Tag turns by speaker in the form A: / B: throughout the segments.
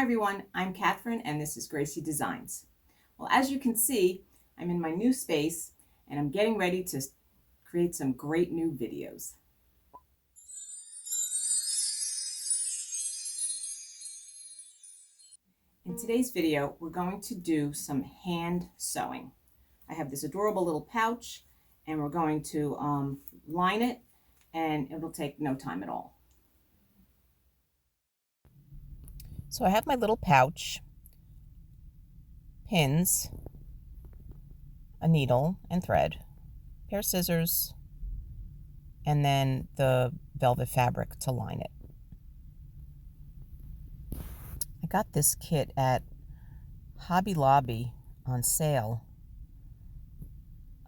A: everyone, I'm Catherine and this is GraCee Designs. Well, as you can see, I'm in my new space and I'm getting ready to create some great new videos. In today's video, we're going to do some hand sewing. I have this adorable little pouch and we're going to line it, and it'll take no time at all. So I have my little pouch, pins, a needle and thread, a pair of scissors, and then the velvet fabric to line it. I got this kit at Hobby Lobby on sale.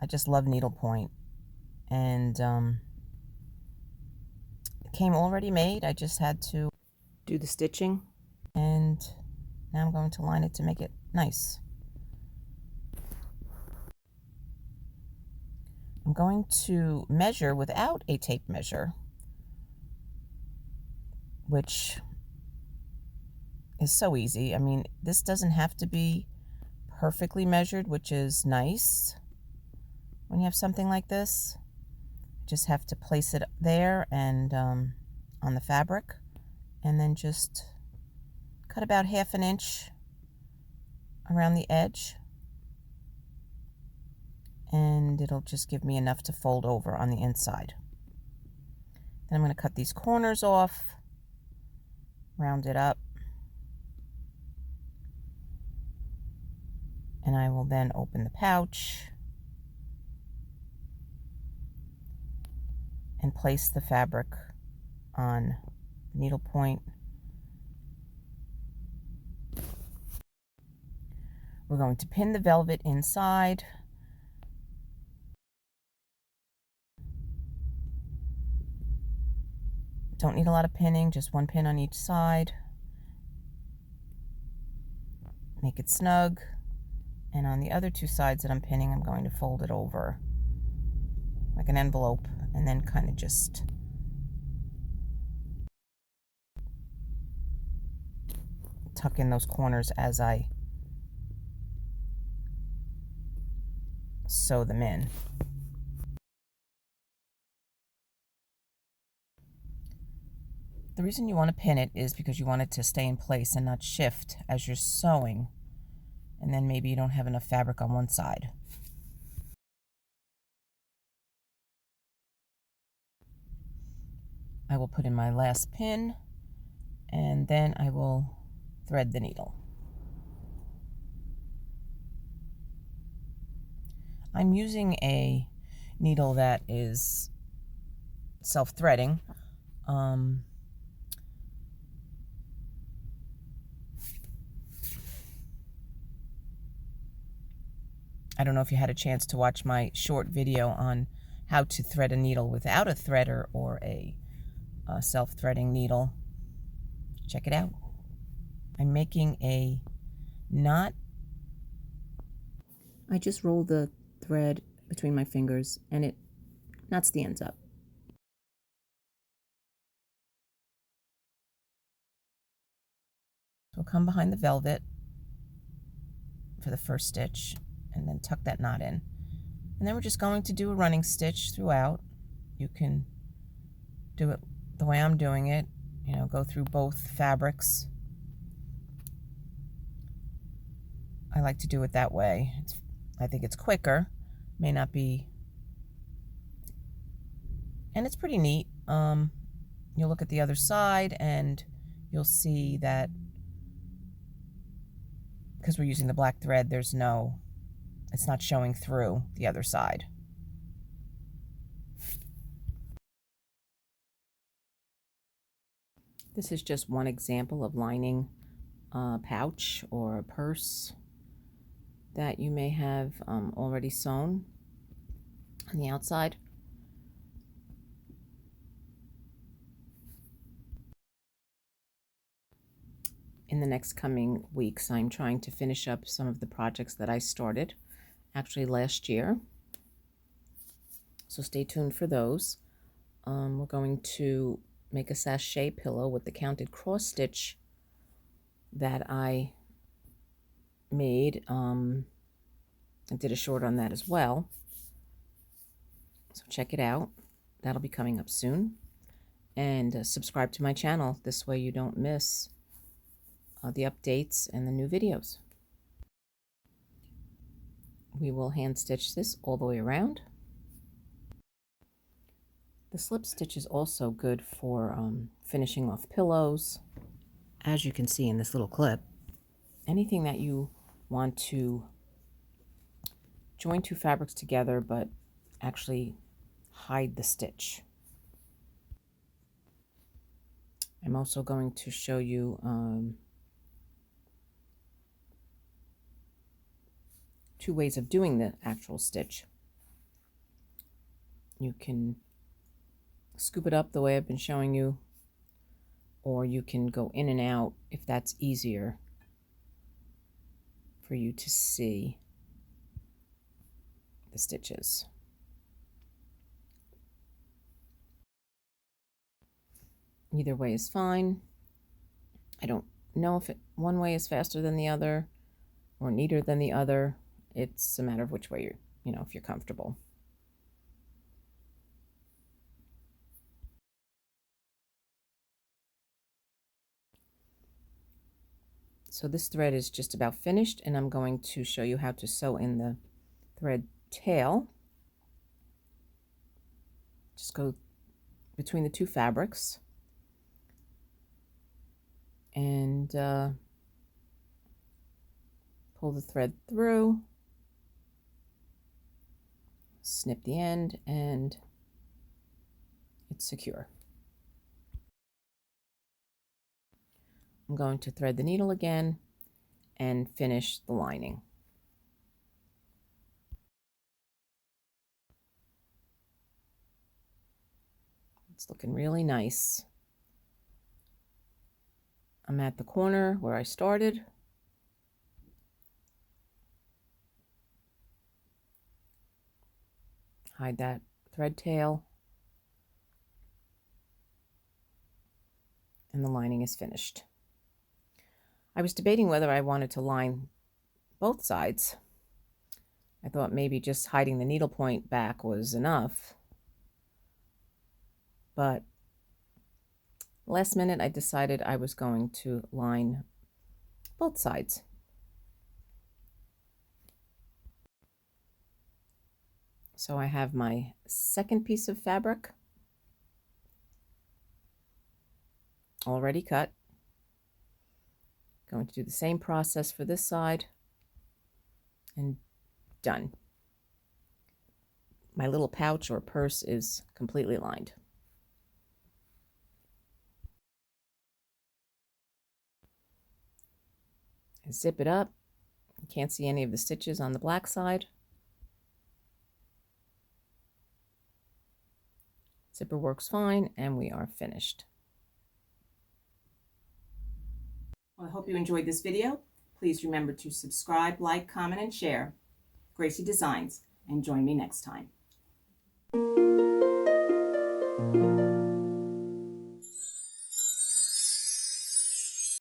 A: I just love needlepoint, and it came already made. I just had to do the stitching, and now I'm going to line it to make it nice. I'm going to measure without a tape measure, which is so easy. I mean, this doesn't have to be perfectly measured, which is nice when you have something like this. You just have to place it there and on the fabric, and then just cut about 1/2 inch around the edge, and it'll just give me enough to fold over on the inside. Then I'm going to cut these corners off, round it up, and I will then open the pouch and place the fabric on the needlepoint. We're going to pin the velvet inside. Don't need a lot of pinning, just one pin on each side. Make it snug. And on the other 2 sides that I'm pinning, I'm going to fold it over like an envelope, and then kind of just tuck in those corners as I sew them in. The reason you want to pin it is because you want it to stay in place and not shift as you're sewing, and then maybe you don't have enough fabric on one side. I will put in my last pin, and then I will thread the needle. I'm using a needle that is self-threading. I don't know if you had a chance to watch my short video on how to thread a needle without a threader or a self-threading needle. Check it out. I'm making a knot. I just roll the thread between my fingers and it knots the ends up. So I'll come behind the velvet for the first stitch and then tuck that knot in. And then we're just going to do a running stitch throughout. You can do it the way I'm doing it, you know, go through both fabrics. I like to do it that way. I think it's quicker, may not be, and it's pretty neat. You'll look at the other side and you'll see that because we're using the black thread, it's not showing through the other side. This is just one example of lining a pouch or a purse that you may have already sewn on the outside. In the next coming weeks, I'm trying to finish up some of the projects that I started actually last year. So stay tuned for those. We're going to make a sachet pillow with the counted cross stitch that I made. I did a short on that as well. So check it out. That'll be coming up soon. And subscribe to my channel. This way you don't miss the updates and the new videos. We will hand stitch this all the way around. The slip stitch is also good for finishing off pillows. As you can see in this little clip, anything that you want to join two fabrics together but actually hide the stitch. I'm also going to show you two ways of doing the actual stitch. You can scoop it up the way I've been showing you, or you can go in and out if that's easier for you to see the stitches. Either way is fine. I don't know if one way is faster than the other or neater than the other. It's a matter of which way you're, if you're comfortable. So this thread is just about finished, and I'm going to show you how to sew in the thread tail. Just go between the two fabrics and pull the thread through, snip the end, and it's secure. I'm going to thread the needle again and finish the lining. It's looking really nice. I'm at the corner where I started. Hide that thread tail. And the lining is finished. I was debating whether I wanted to line both sides. I thought maybe just hiding the needlepoint back was enough. But last minute I decided I was going to line both sides. So I have my second piece of fabric already cut. Going to do the same process for this side, and done. My little pouch or purse is completely lined. I zip it up. You can't see any of the stitches on the black side. Zipper works fine, and we are finished. Well, I hope you enjoyed this video. Please remember to subscribe, like, comment, and share GraCee Designs, and join me next time.